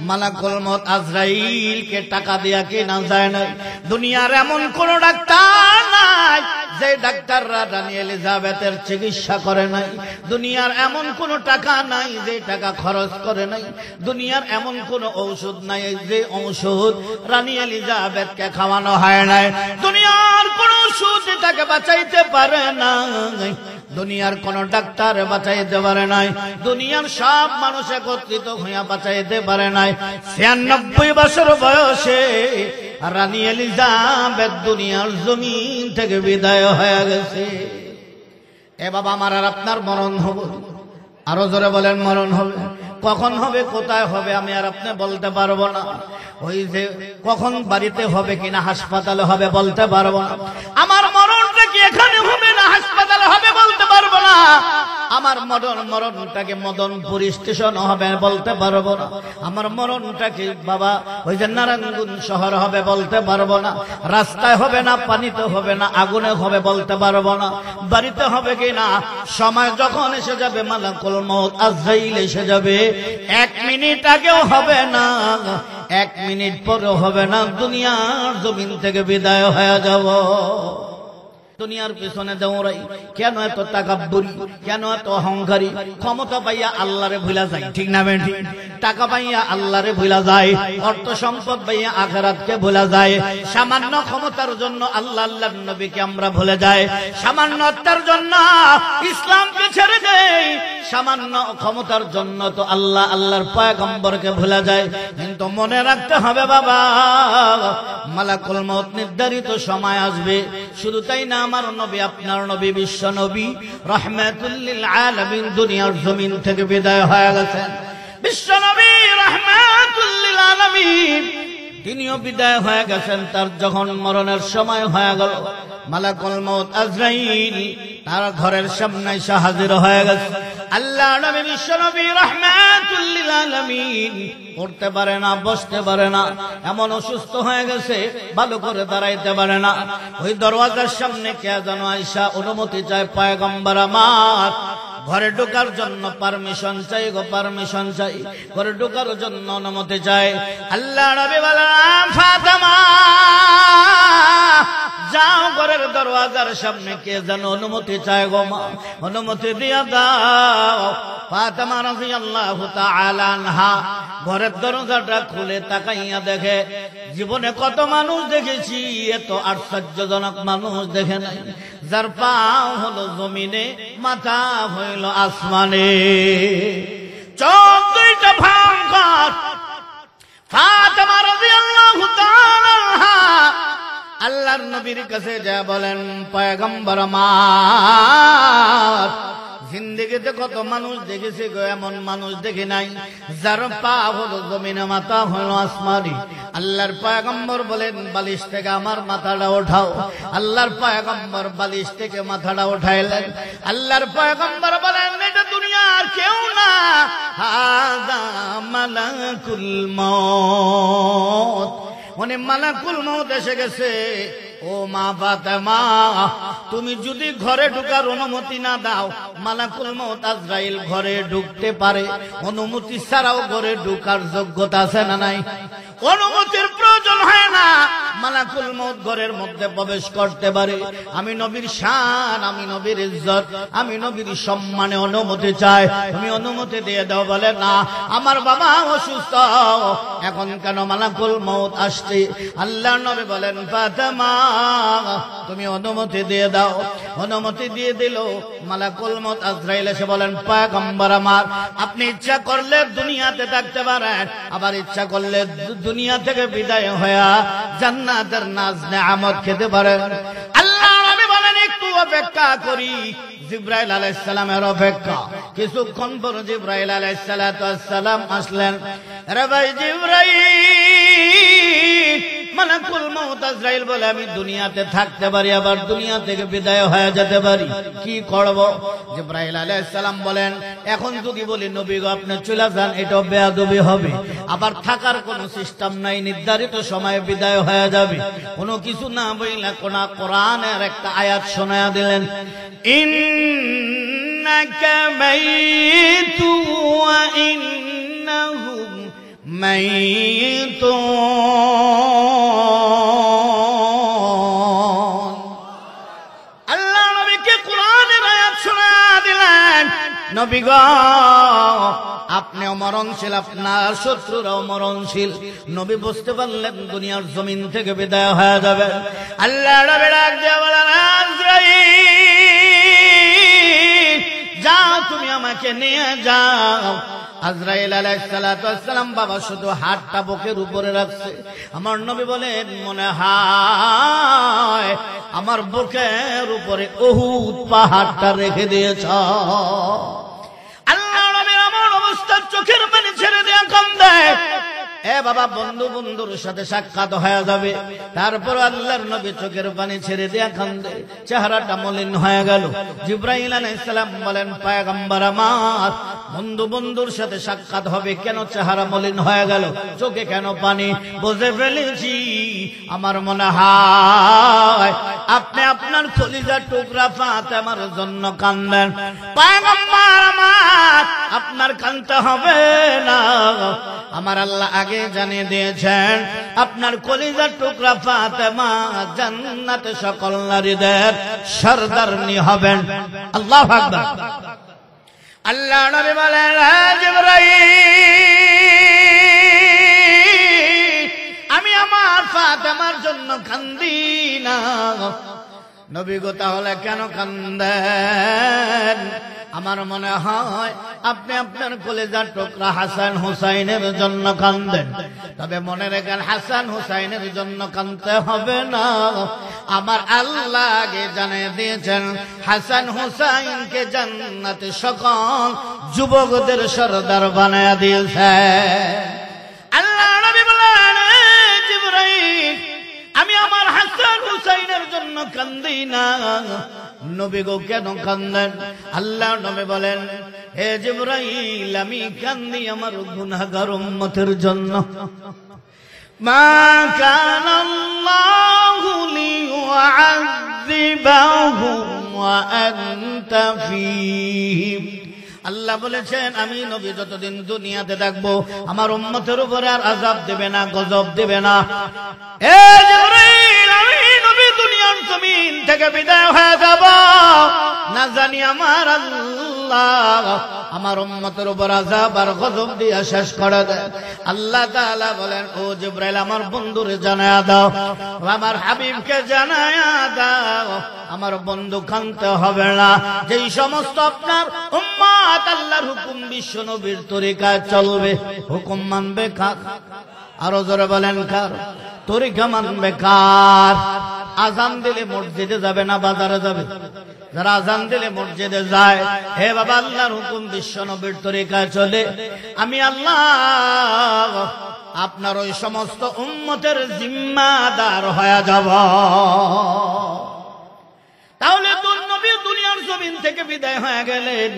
মালাকুল মউত আজরাইলকে টাকা দিয়া কেনা যায় নাই। দুনিয়ার এমন কোন ডাক্তার নাই যে ডাক্তাররা রানী এলিজাবেথের চিকিৎসা করে নাই। দুনিয়ার এমন কোন টাকা নাই যে টাকা খরচ করে নাই। দুনিয়ার এমন কোন ঔষধ নাই যে ঔষধ রানী এলিজাবেথকে খাওয়ানো হয় নাই। দুনিয়ার কোন ওষুধ তাকে বাঁচাইতে পারে না, দুনিয়ার কোন ডাক্তার বাঁচাইতে পারে নাই, দুনিয়ার সব মানুষ একত্রিত হইয়া বাঁচাইতে পারে নাই। 96 বছর বয়সে রানী এলিজাবেথ দুনিয়ার জমিন থেকে বিদায় হয়ে গেছে। এ বাবা আমার আর আপনার মরণ হবে। আরো জোরে বলেন মরণ হবে। কখন হবে, কোথায় হবে আমি আর আপনি বলতে পারবো না। ওই যে কখন বাড়িতে হবে কিনা হাসপাতালে হবে বলতে পারবো না। আমার মরণটা কি এখানে হবে না হাসপাতালে হবে বলতে পারবো না। আমার মরণটা কি মদনপুর স্টেশন হবে বলতে পারবো না। আমার মরণটা কি বাবা ওই যে নারায়ণগঞ্জ শহর হবে বলতে পারবো না। রাস্তায় হবে না, পানিতে হবে না, আগুনে হবে বলতে পারবো না। বাড়িতে হবে কিনা সময় যখন এসে যাবে, মালাকুল মউত আজরাইল এসে যাবে, 1 মিনিট আগেও হবে না, 1 মিনিট পরেও হবে না, দুনিয়ার জমিন থেকে বিদায় হয়ে যাব। দুনিয়ার পিছনে দৌড়াই কেন? এত তাকাব্বুরি কেন? এত অহংকারী? ক্ষমতা পাইয়া আল্লাহরে ভুলা যায়, ঠিক না বেঠিক? টাকা পাইয়া আল্লাহরে ভুলা যায়, অর্থ সম্পদ পাইয়া আখিরাতকে ভুলা যায়। সামান্য ক্ষমতার জন্য আল্লাহ আল্লাহর নবীকে আমরা ভুলে যাই, সামান্য অর্থের জন্য ইসলামকে ছেড়ে দেই, সামান্য ক্ষমতার জন্য তো আল্লাহ আল্লাহর পয়গম্বরকে ভুলা যায়। কিন্তু মনে রাখতে হবে বাবা, মালাকুল মউত নির্ধারিত সময় আসবে। শুধু তাই না, আমার নবী আপনার নবী বিশ্ব নবী রাহমাতুল লিল আলামিন দুনিয়ার জমিন থেকে বিদায় হয়ে গেছেন। বিশ্ব নবী রাহমাতুল লিল আলামিন তিনিও বিদায় হয়ে গেছেন। তার যখন মরণের সময় হয়ে গেল, মালাকুল মউত আজরাইল তার ঘরের সামনে এসে হাজির হয়ে গেছে। আল্লাহ নবী বিশ্ব নবী রাহমাতুল লিল আলামিন উঠতে পারে না, বসতে পারে না, এমন অসুস্থ হয়ে গেছে, ভালো করে দাঁড়াইতে পারে না। ওই দরওয়াজার সামনে কে যেন আয়েশা অনুমতি চায়, পয়গম্বর আমার ঘরে ঢোকার জন্য পারমিশন চাই গো, পারমিশন চাই, ঘরে ঢোকার জন্য অনুমতি চাই। আল্লাহ নবী বলেন, ফাতেমা যাও গো ঘরের দরওয়াজার সামনে কে যেন অনুমতি চায় গো মা, অনুমতি দিয়া দাও। ফাতেমা রাদিয়াল্লাহু তাআলা আনহা ঘরের দরজাটা খুলে তাকাইয়া দেখে, জীবনে কত মানুষ দেখেছি, এত আশ্চর্যজনক মানুষ দেখে নাই। যার পা হলো জমিনে, মাথা হইল আসমানে, চোখ দুইটা ভয়ঙ্কর। ফাতেমা রাদিয়াল্লাহু তাআলা আনহা আল্লাহর নবীর কাছে যা বলেন, পয়গম্বর আমার, জিন্দেগিতে কত মানুষ দেখেছি গো, এমন মানুষ দেখি নাই যার পা হলো জমিনে, মাথা হলো আসমানি। আল্লাহর পয়গম্বর বলেন, বালিশ থেকে আমার মাথাটা ওঠাও। আল্লাহর পয়গম্বর বালিশ থেকে মাথাটা উঠাইলেন। আল্লাহর পয়গম্বর বলেন, এটা দুনিয়ার কেউ না, হাযা মালাকুল মউত। মানে মালাকুল মউত এসে গেছে। ও মা ফাতেমা, তুমি যদি ঘরে ঢোকার অনুমতি না দাও, মালাকুল মউত আজরাইল ঘরে ঢুকতে পারে। অনুমতি ছাড়াও ঘরে ঢোকার যোগ্যতা আছে না নাই? অনুমতির প্রয়োজন হয় না, মালাকুল মউত ঘরের মধ্যে প্রবেশ করতে পারে। আমি নবীর শান, আমি নবীর ইজ্জত, আমি নবীর সম্মানে অনুমতি চাই, তুমি অনুমতি দিয়ে দাও। বলে না, আমার বাবা অসুস্থ, এখন কেন মালাকুল মউত আসছে? আল্লাহর নবী বলেন, ফাতেমা তুমি অনুমতি দিয়ে দাও। অনুমতি দিয়ে দিল। মালাকুল মউত আজরাইল এসে বলেন, পয়গম্বর আমার, আপনি ইচ্ছা করলে দুনিয়াতে থাকতে পারেন, আবার ইচ্ছা করলে দুনিয়া থেকে বিদায় হয়ে জান্নাতের নাজ নেয়ামত খেতে পারেন। আল্লাহর নবী বলেন, একটু অপেক্ষা করি। জিবরাইল আলাইহিস সালামের অপেক্ষা। কিছুক্ষণ পর জিবরাইল আলাইহিস সালাম আসলেন। আরে ভাই জিবরাইল, মালাকুল মউত আজরাইল বলে, আমি দুনিয়াতে থাকতে পারি, আবার দুনিয়া থেকে বিদায় হয়ে যেতে পারি, কি করব? জিবরাইল আলাইহিস সালাম বলেন, এখন যদি বলি নবী গো আপনি চলে যান, এটাও বেয়াদবি হবে। আবার থাকার কোনো সিস্টেম নাই, নির্ধারিত সময়ে বিদায় হয়ে যাবে। কোনো কিছু না বইলা কোন কোরআনের একটা আয়াত শোনায়া দিলেন, ইন্নাকা মাইতু ওয়া ইন্নাহুম মাইতুন। আল্লাহ নবীকে কোরআনের আয়াত শোনায়া দিলেন, নবী গো আপনি মরণশীল, আপনার শত্রুরাও মরণশীল। নবী বুঝতে পারলেন দুনিয়ার জমিন থেকে বিদায় হয়ে যাবে। আল্লাহ নবী ডাক দিয়ে বলেন, আজরাইল যাও, তুমি আমাকে নিয়ে যাও। আজরাইল আলাইহিস সালাতু ওয়াস সালাম বাবা শুধু হাতটা বুকের উপরে রাখছে। আমার নবী বলেন, মনে হয় আমার বুকের উপরে উহুদ পাহাড়টা রেখে দিয়েছ। আল্লাহ নবীর আমার অবস্থা, চোখের পানি ছেড়ে দিয়ে কান্দে। এ বাবা, বন্ধু বন্ধুর সাথে সাক্ষাৎ হয়ে যাবে। তারপর আল্লাহর নবী চোখের পানি ছেড়ে দিয়ে কান্দে, চেহারাটা মলিন হয়ে গেল। জিবরাইল আলাইহিস সালাম বলেন, পয়গম্বর আমার, বন্ধু বন্ধুর সাথে সাক্ষাৎ হবে, কেন চেহারা মলিন হয়ে গেল, চোখে কেন পানি? বুঝে ফেলেছি, আমার মনে হয় আপনি আপনার কলিজার টুকরা ফাতেমার জন্য কান্দেন। পয়গম্বর আমার, আপনার কাঁদতে হবে না, আমার আল্লাহ আগে জানিয়ে দিয়েছেন আপনার কলিজার টুকরা ফাতেমা জান্নাতে সকল নারীদের সরদারনি হবেন। আল্লাহু আকবার। আল্লাহ নবী বলেন, জিবরাইল আমি আমার ফাতেমার জন্য কান্দি না। নবী গো তাহলে কেন কান্দেন? আমার মনে হয় আপনি আপনার কলিজার টুকরা হাসান হুসাইনের জন্য কাঁদেন। তবে মনে রাখেন, হাসান হুসাইনের জন্য কাঁদতে হবে না, আমার আল্লাহ আগে জানিয়ে দিয়েছেন হাসান হুসাইনকে জান্নাতে সকল যুবকদের সরদার বানায়া দিয়েছে। আল্লাহ নবী বলেন, জিবরাইল আমি আমার হাসান হুসাইনের জন্য কান্দি না। নবী গো কেন কান্দেন? আল্লাহ নবী বলেন, হে জিবরাইল আমি কান্দি আমার গুনাহগার উম্মতের জন্য। মা কানা আল্লাহু লিয়ুআযিবাহুম ওয়া আনতা ফীহিম। আল্লাহ বলেছেন আমি নবী যতদিন দুনিয়াতে থাকবো আমার উম্মতের উপরে আর আযাব দেবে না, গজব দেবে না। হে জিবরাইল আমি নবী দুনিয়ার জমিন আমার আল্লাহ আমার উম্মতের উপর আযাব আর গজব দিয়া শেষ করে দেয়। আল্লাহ তাআলা বলেন, ও জিবরাইল আমার বন্ধুরে জানায়া দাও, আমার হাবিবকে জানায়া দাও, আমার বন্ধু কানতে হবে না। যেই সমস্ত আপনার উম্মত আল্লাহর হুকুম বিশ্ব নবীর তরিকায় চলবে, হুকুম মানবে কার? আরো জোরে বলেন কার? তরিকা মানবে কার? আজান দিলে মসজিদে যাবে না বাজারে যাবে? যারা আজান দিলে মসজিদে যায়, হে বাবা আল্লাহর হুকুম বিশ্ব নবীর তরিকায় চলে, আমি আল্লাহ আপনার ওই সমস্ত উম্মতের জিম্মাদার হয়ে যাব। তাহলে নবী দুনিয়ার জমিন থেকে বিদায় হয়ে গেলেন।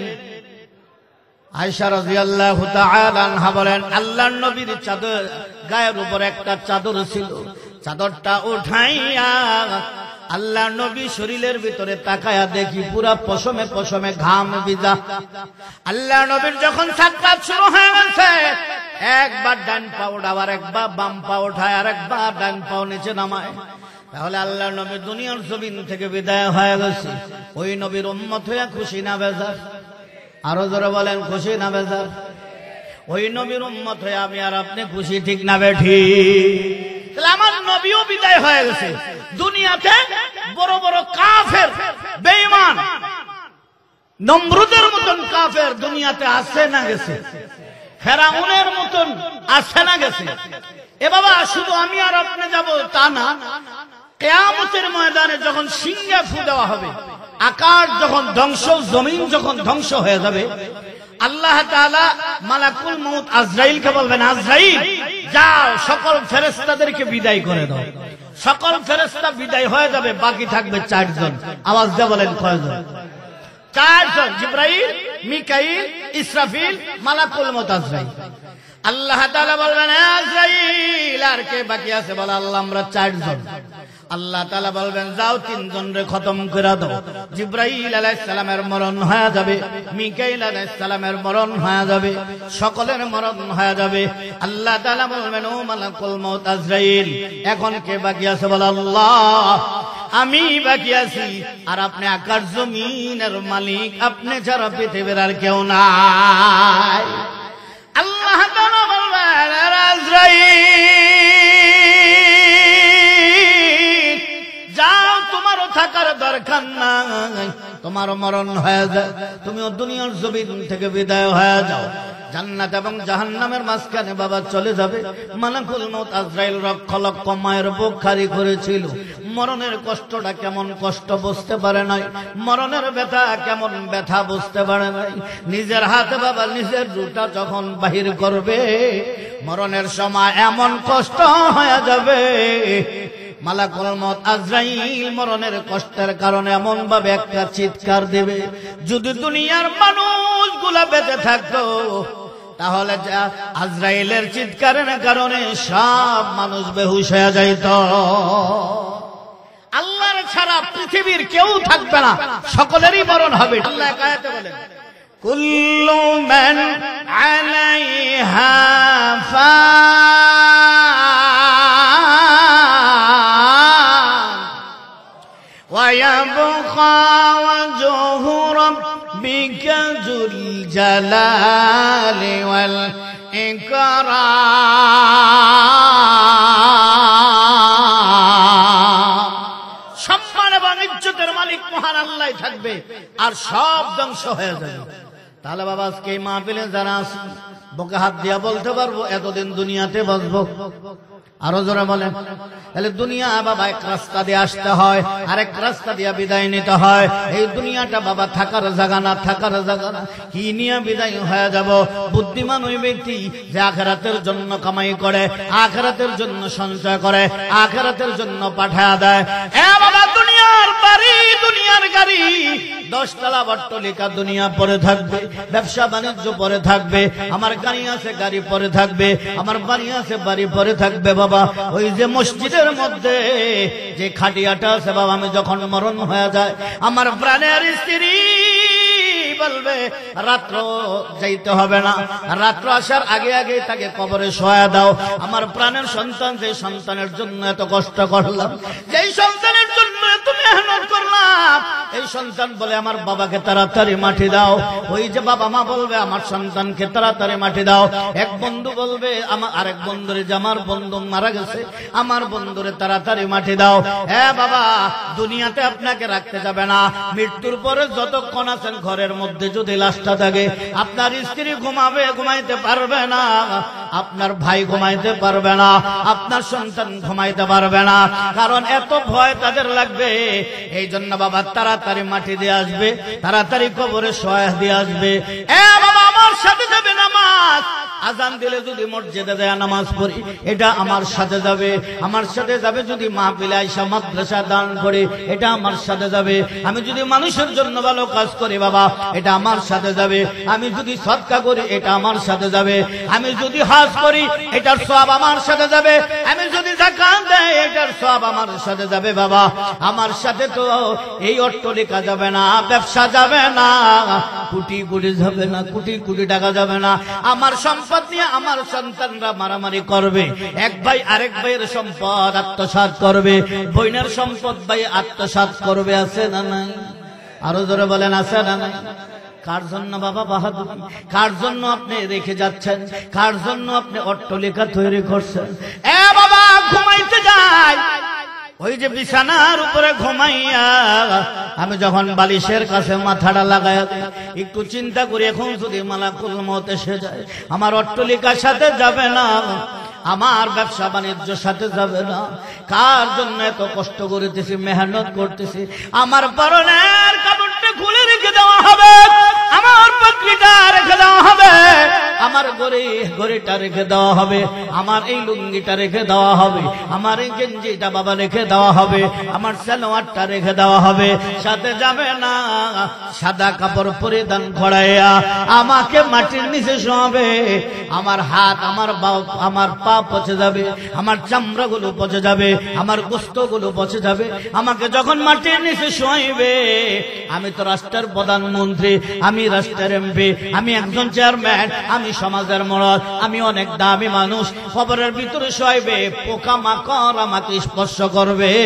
আয়েশা রাদিয়াল্লাহু তাআলা আনহা বলেন, আল্লাহর নবীর চাদর গায়ের উপর একটা চাদর ছিল, চাদরটা উঠাইয়া আল্লাহর নবী শরীরের ভিতরে তাকায়া দেখি পুরা পশমে পশমে ঘাম ভিজা। আল্লাহর নবীর যখন সাকরাত শুরু হয়ে গেছে, একবার ডান পা উঠায়, আর একবার বাম পা উঠায়, আর একবার ডান পা নিচে নামায়। তাহলে আল্লাহর নবী দুনিয়ার জমিন থেকে বিদায় হয়ে গেছে। ওই নবীর উম্মত হইয়া খুশি না বেজার? আরো জোরে বলেন, খুশি না বেজার? ওই নবীর উম্মত হয়ে আমি আর আপনি খুশি, ঠিক না বেঠি? তাহলে আমার নবীও বিদায় হয়ে গেছে। দুনিয়াতে বড় বড় কাফের বেঈমান নমরুদের মতন কাফের দুনিয়াতে আছে না গেছে? ফেরাউনের মতন আছে না গেছে? এ বাবা, শুধু আমি আর আপনি যাব তা না, কিয়ামতের ময়দানে যখন সিংহে ফু দেওয়া হবে, আকাশ যখন ধ্বংস, জমিন যখন ধ্বংস হয়ে যাবে, আল্লাহ তাআলা মালাকুল মউত আজরাইলকে বলবেন, আজরাইল যাও সকল ফেরেশতাদেরকে বিদায় করে দাও। সকল ফেরেশতা বিদায় হয়ে যাবে, বাকি থাকবে 4 জন। আওয়াজ দিয়ে বলেন কয়জন? 4 জন, জিবরাইল, মিকাইল, ইসরাফিল, মালাকুল মউত আজরাইল। আল্লাহ তাআলা বলবেন, আজরাইল আর কে বাকি আছে? বলে আল্লাহ আমরা 4 জন। আল্লাহ তাআলা বলবেন, যাও 3 জনরে খতম করে দাও। জিবরাইল আলাইহিস সালামের মরণ হয়ে যাবে, মিকাইল আলাইহিস সালামের মরণ হয়ে যাবে, সকলের মরণ হয়ে যাবে। আল্লাহ তাআলা বলবেন, ও মালাকুল মউত আজরাইল এখন কে বাকি আছে? বলে আল্লাহ আমি বাকি আছি, আর আপনি আকাশ জমিনের মালিক, আপনি ছাড়া পৃথিবীর আর কেউ নাই। আল্লাহ তাআলা বলবেন, আজরাইল যাও, তোমারও থাকার দরকার নাই, তোমার মরণ হয়ে যায়, তুমিও দুনিয়ার জমিন থেকে বিদায় হয়ে যাও। জান্নাত এবং জাহান্নামের মাঝখানে বাবা চলে যাবে। মালাকুল মউত আজরাইল লক্ষ লক্ষ মায়ের বুক খালি করেছিল, মরণের কষ্টটা কেমন কষ্ট বুঝতে পারে নাই, মরণের ব্যথা কেমন ব্যথা বুঝতে পারে নাই। নিজের হাতে বাবা নিজের রুটা যখন বাহির করবে, মরণের সময় এমন কষ্ট হয়ে যাবে, মালাকুল মউত আজরাইল মরণের কষ্টের কারণে এমন ভাবে একটা চিৎকার দেবে, যদি দুনিয়ার মানুষগুলা বেঁচে থাকতো তাহলে আজরাইলের চিৎকারের কারণে সব মানুষ বেহুশ হয়ে যাইত। আল্লাহর ছাড়া পৃথিবীর কেউ থাকবে না, সকলেরই মরণ হবে। আল্লাহ আয়াতে বলেন, কুল্লু মান আলাইহা ফান ওয়া ইয়াবকা ওয়াজহু রাব্বিকা যুল জালালি ওয়াল ইকরাম। সম্মান এবং ইজ্জতের মালিক মহান আল্লাহ থাকবে, আর সব ধ্বংস হয়ে যাবে। তাহলে বাবা আজকে এই মাহফিলে যারা আছে, বুকে হাত দিয়া বলতে পারবো এতদিন দুনিয়াতে বসবো? আরো জোরে বলেন। তাহলে দুনিয়া বাবা এক রাস্তা দিয়ে আসতে হয়, আরেক রাস্তা দিয়ে বিদায় নিতে হয়। এই দুনিয়াটা বাবা থাকার জায়গা না, থাকার জায়গা না, কি নিয়ে বিদায় হয়ে যাব? বুদ্ধিমান ওই ব্যক্তি যে আখিরাতের জন্য কামাই করে, আখিরাতের জন্য সঞ্চয় করে, আখিরাতের জন্য পাঠায় দেয়। এ বাবা দুনিয়ার বাড়ি, দুনিয়ার গাড়ি, 10 তলা অট্টালিকা দুনিয়া পরে থাকবে, ব্যবসা বাণিজ্য পরে থাকবে, আমার গাড়ি আছে গাড়ি পরে থাকবে, আমার বাড়ি আছে বাড়ি পরে থাকবে। বাবা ওই যে মসজিদের মধ্যে যে খাটিয়াটা আছে বাবা, আমি যখন মরণ হয়ে যায়, আমার প্রাণের স্ত্রী বলবে রাত্র যাইতে হবে না, রাত্র আসার আগে আগে তাকে কবরে শোয়া দাও। আমার প্রাণের সন্তান, যে সন্তানের জন্য এত কষ্ট করলাম, যেই সন্তানের জন্য এত মেহনত করলাম, এই সেই সন্তান বলে আমার বাবাকে তাড়াতাড়ি মাটি দাও। ওই যে বাবা মা বলবে আমার সন্তানকে তাড়াতাড়ি মাটি দাও। এক বন্ধু বলবে আমার আরেক বন্ধুরে যে আমার বন্ধু মারা গেছে, আমার বন্ধুরে তাড়াতাড়ি মাটি দাও। হ্যাঁ বাবা, দুনিয়াতে আপনাকে রাখতে যাবে না, মৃত্যুর পরে যতক্ষণ আছেন ঘরের মধ্যে যদি লাশটা থাকে, আপনার স্ত্রী ঘুমাইতে পারবে না, আপনার ভাই ঘুমাইতে পারবে না, আপনার সন্তান ঘুমাইতে পারবে না, কারণ এত ভয় তাদের লাগবে। এই জন্য বাবা তাড়াতাড়ি মাটি দিয়ে আসবে, তাড়াতাড়ি কবরে শোয়া দিয়ে আসবে। বাবা আমার সাথে যাবে নামাজ, আজান দিলে যদি মসজিদে যায় নামাজ পড়ি, এটা আমার সাথে যাবে। আমার সাথে যাবে যদি মাহফিলে আইসা মাদ্রাসা দান করে, এটা আমার সাথে যাবে। আমি যদি মানুষের জন্য ভালো কাজ করি বাবা, এটা আমার সাথে যাবে। আমি যদি সদকা করি, এটা আমার সাথে যাবে। আমি যদি হজ করি, এটার সওয়াব আমার সাথে যাবে। আমি যদি যাকাত দেই, এটার সওয়াব আমার সাথে যাবে। বাবা আমার সাথে তো এই অট্টালিকা যাবে না, ব্যবসা যাবে না, কোটি কোটি যাবে না, কোটি কোটি টাকা যাবে না। আমার সম্পদ নিয়ে আমার সন্তানরা মারামারি করবে, এক ভাই আরেক ভাইয়ের সম্পদ আত্মসাৎ করবে, বোনের সম্পদ ভাই আত্মসাৎ করবে। আছে না নাই? আরো জোরে বলেন আছে না নাই? কার জন্য বাবা বাহাদুর? কার জন্য আপনি রেখে যাচ্ছেন? কার জন্য আপনি অট্টালিকা তৈরি করছেন? বাবা ঘুমাইতে যায়, ওই যে বিছানার উপরে ঘুমাইয়া আমি যখন বালিশের কাছে মাথাটা লাগাই একটু চিন্তা করি, এখন যদি মালাকুল মউত এসে যায়, আমার অট্টালিকার সাথে যাবে না, আমার ব্যবসা বাণিজ্য সাথে যাবে না। কার জন্য এত কষ্ট করতেছি, মেহনত করতেছি? আমার পরনের কাপড়টা খুলে রেখে দেওয়া হবে, আমার পাগড়িটা রেখে দেওয়া হবে, আমার গড়িটা রেখে দেওয়া হবে, আমার এই লুঙ্গিটা রেখে দেওয়া হবে, আমার এই গেঞ্জিটা বাবা রেখে দেওয়া হবে, আমার সালোয়ারটা রেখে দেওয়া হবে। সাথে যাবে না, সাদা কাপড় পরিধান করাইয়া আমাকে মাটির নিচে শোয়াবে। আমার হাত আমার পা পচে যাবে, আমার চামড়াগুলো পচে যাবে, আমার গোশতগুলো পচে যাবে। আমাকে যখন মাটির নিচে শোয়াইবে, আমি তো রাষ্ট্রের প্রধানমন্ত্রী, আমি রাষ্ট্রের এমপি, আমি একজন চেয়ারম্যান, আমি সমাজের মরদ, আমি অনেক দামি মানুষ। কবরের ভিতরে শোয়াইবে, পোকা মাকড় আমাকে স্পর্শ করবে।